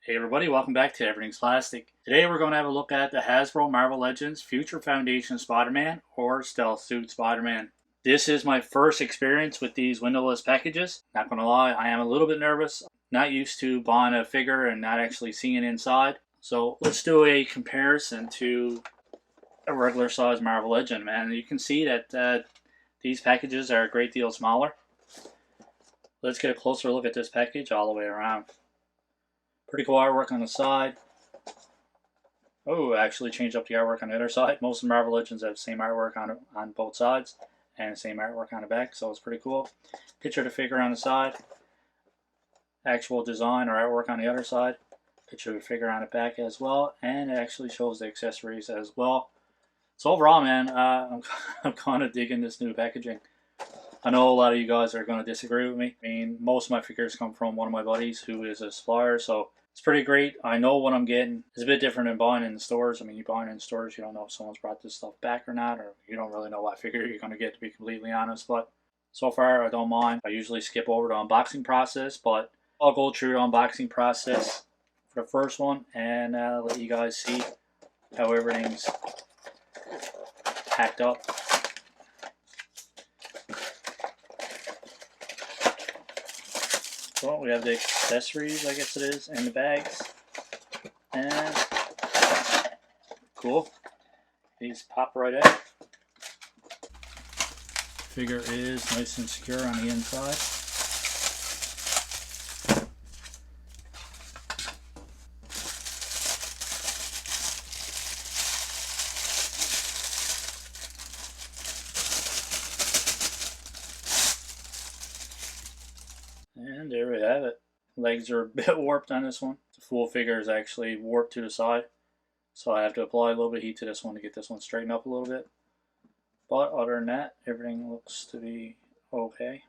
Hey everybody, welcome back to Everything's Plastic. Today we're going to have a look at the Hasbro Marvel Legends Future Foundation Spider-Man or Stealth Suit Spider-Man. This is my first experience with these windowless packages. Not going to lie, I am a little bit nervous. Not used to buying a figure and not actually seeing inside. So let's do a comparison to a regular size Marvel Legend, man. You can see that these packages are a great deal smaller. Let's get a closer look at this package all the way around. Pretty cool artwork on the side. Oh, actually changed up the artwork on the other side. Most of the Marvel Legends have the same artwork on both sides and the same artwork on the back, so it's pretty cool. Picture of the figure on the side. Actual design or artwork on the other side. Picture of the figure on the back as well, and it actually shows the accessories as well. So overall, man, I'm kind of digging this new packaging. I know a lot of you guys are going to disagree with me. I mean, most of my figures come from one of my buddies who is a supplier, so it's pretty great. I know what I'm getting. It's a bit different than buying in the stores. I mean, you buying in stores, you don't know if someone's brought this stuff back or not, or you don't really know what figure you're going to get, to be completely honest. But so far, I don't mind. I usually skip over the unboxing process, but I'll go through the unboxing process for the first one and let you guys see how everything's packed up. Well, we have the accessories, I guess it is, and the bags. And cool. These pop right out. Figure is nice and secure on the inside. And there we have it. Legs are a bit warped on this one. The full figure is actually warped to the side. So I have to apply a little bit of heat to this one to get this one straightened up a little bit. But other than that, everything looks to be okay.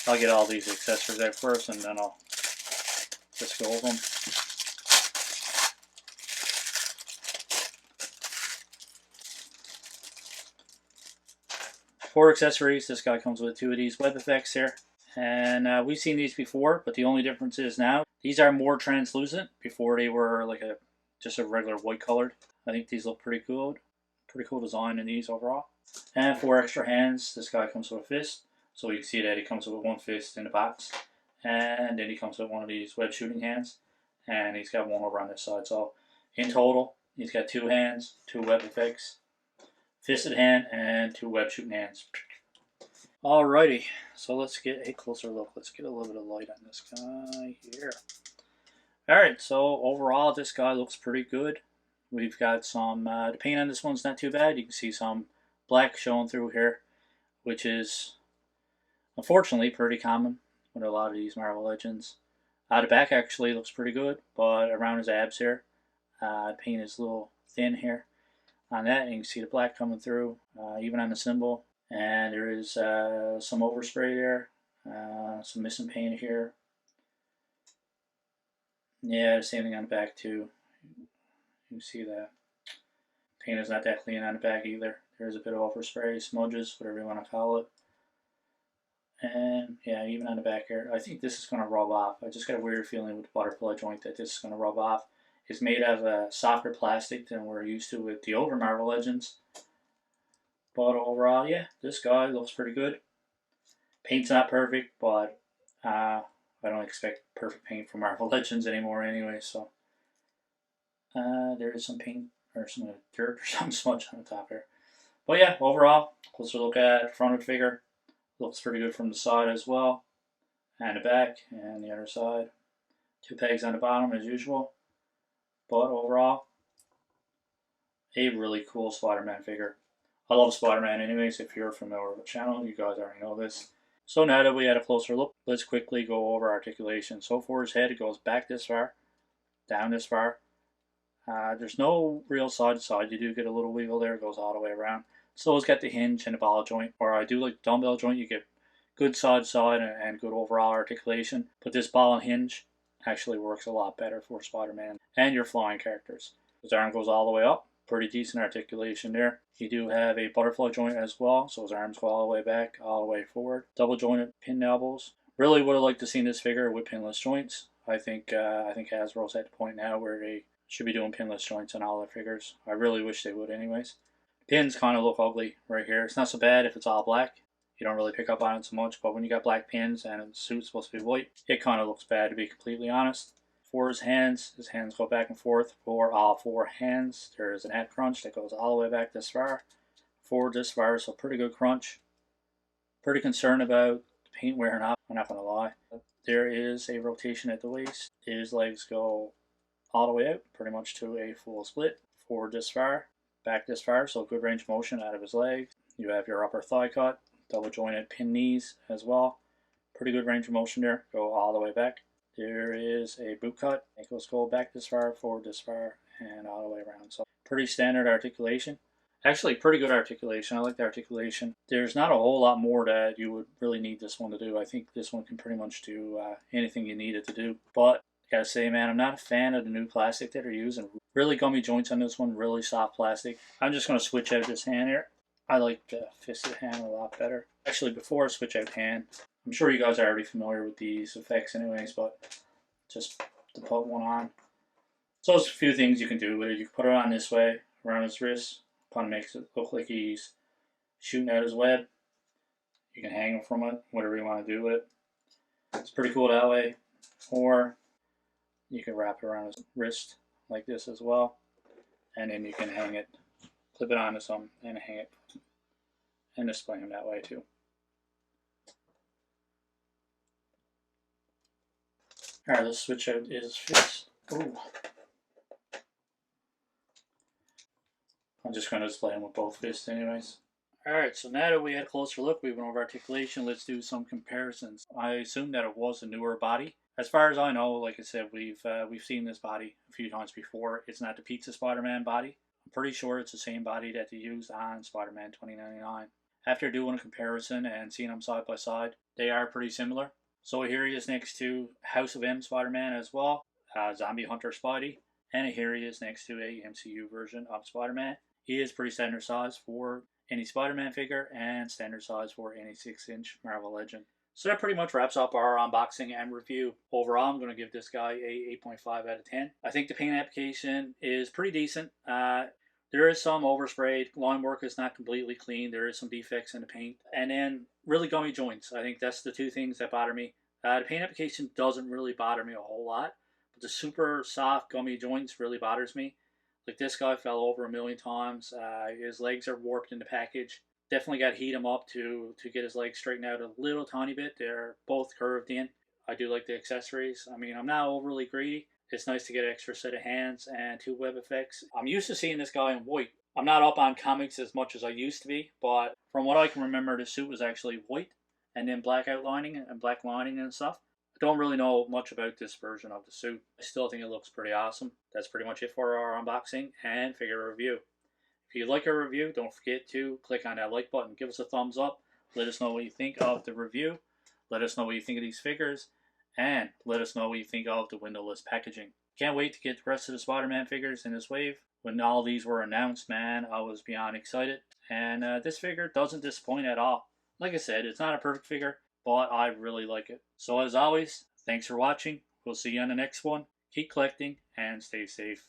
I'll get all these accessories out first and then I'll just go over them. For accessories, this guy comes with two of these web effects here. And we've seen these before, but the only difference is now these are more translucent. Before they were like just a regular white colored. I think these look pretty good. Pretty cool design in these overall. And for extra hands, this guy comes with a fist. So you can see that he comes with one fist in the box. And then he comes with one of these web shooting hands. And he's got one over on this side. So in total, he's got two hands, two web effects, fisted hand, and two web shooting hands. Alrighty, so let's get a closer look. Let's get a little bit of light on this guy here. Alright, so overall this guy looks pretty good. We've got some, the paint on this one's not too bad. You can see some black showing through here, which is unfortunately pretty common with a lot of these Marvel Legends. The back actually looks pretty good, but around his abs here, the paint is a little thin here. On that, you can see the black coming through, even on the symbol. And there is some overspray there, some missing paint here. Yeah, the same thing on the back too. You can see that paint is not that clean on the back either. There's a bit of overspray, smudges, whatever you want to call it. And yeah, even on the back here, I think this is going to rub off. I just got a weird feeling with the butterfly joint that this is going to rub off. It's made out of a softer plastic than we're used to with the older Marvel Legends. But overall, yeah, this guy looks pretty good. Paint's not perfect, but I don't expect perfect paint from Marvel Legends anymore anyway, so. There is some paint, or some dirt, or some smudge on the top here. But yeah, overall, closer look at front of the figure. Looks pretty good from the side as well. And the back, and the other side. Two pegs on the bottom as usual. But overall, a really cool Spider-Man figure. I love Spider-Man anyways. If you're familiar with the channel, you guys already know this. So now that we had a closer look, let's quickly go over articulation. So for his head, it goes back this far, down this far. There's no real side to side. You do get a little wiggle there. It goes all the way around. So it's got the hinge and the ball joint. Or I do like the dumbbell joint. You get good side to side and good overall articulation. But this ball and hinge actually works a lot better for Spider-Man and your flying characters. His arm goes all the way up. Pretty decent articulation there. You do have a butterfly joint as well, so his arms go all the way back, all the way forward. Double jointed pin elbows. Really would have liked to see this figure with pinless joints. I think Hasbro's at the point now where they should be doing pinless joints on all their figures. I really wish they would, anyways. Pins kind of look ugly right here. It's not so bad if it's all black. You don't really pick up on it so much, but when you got black pins and the suit's supposed to be white, it kind of looks bad, to be completely honest. For his hands go back and forth. For all four hands, there's an head crunch that goes all the way back this far. Forward this far, so pretty good crunch. Pretty concerned about the paint wearing off, I'm not going to lie. There is a rotation at the waist. His legs go all the way out, pretty much to a full split. Forward this far, back this far, so good range of motion out of his legs. You have your upper thigh cut, double jointed pin knees as well. Pretty good range of motion there, go all the way back. There is a boot cut. It goes back this far, forward this far, and all the way around. So pretty standard articulation. Actually, pretty good articulation. I like the articulation. There's not a whole lot more that you would really need this one to do. I think this one can pretty much do anything you need it to do. But gotta say, man, I'm not a fan of the new plastic that they're using. Really gummy joints on this one, really soft plastic. I'm just going to switch out this hand here. I like the fisted hand a lot better. Actually, before I switch out hand, I'm sure you guys are already familiar with these effects anyways, but just to put one on. So there's a few things you can do with it. You can put it on this way, around his wrist. Kind of makes it look like he's shooting out his web. You can hang him from it, whatever you want to do with it. It's pretty cool that way. Or you can wrap it around his wrist like this as well. And then you can hang it, clip it onto something and hang it and display him that way too. Alright, let's switch out his fist. Ooh. I'm just going to display him with both fists anyways. Alright, so now that we had a closer look, we went over articulation, let's do some comparisons. I assume that it was a newer body. As far as I know, like I said, we've seen this body a few times before. It's not the Pizza Spider-Man body. I'm pretty sure it's the same body that they used on Spider-Man 2099. After doing a comparison and seeing them side by side, they are pretty similar. So here he is next to House of M Spider-Man as well, Zombie Hunter Spidey, and here he is next to a MCU version of Spider-Man. He is pretty standard size for any Spider-Man figure and standard size for any 6-inch Marvel Legend. So that pretty much wraps up our unboxing and review. Overall, I'm going to give this guy a 8.5 out of 10. I think the paint application is pretty decent. There is some oversprayed. Line work is not completely clean. There is some defects in the paint. And then really gummy joints. I think that's the two things that bother me. The paint application doesn't really bother me a whole lot. But the super soft gummy joints really bothers me. Like this guy fell over a million times. His legs are warped in the package. Definitely got to heat him up to get his legs straightened out a little tiny bit. They're both curved in. I do like the accessories. I mean, I'm not overly greedy. It's nice to get an extra set of hands and 2 web effects. I'm used to seeing this guy in white. I'm not up on comics as much as I used to be, but from what I can remember, the suit was actually white and then black outlining and black lining and stuff. I don't really know much about this version of the suit. I still think it looks pretty awesome. That's pretty much it for our unboxing and figure review. If you like our review, don't forget to click on that like button. Give us a thumbs up. Let us know what you think of the review. Let us know what you think of these figures. And let us know what you think of the windowless packaging. Can't wait to get the rest of the Spider-Man figures in this wave. When all these were announced, man, I was beyond excited. And this figure doesn't disappoint at all. Like I said, it's not a perfect figure, but I really like it. So as always, thanks for watching. We'll see you on the next one. Keep collecting and stay safe.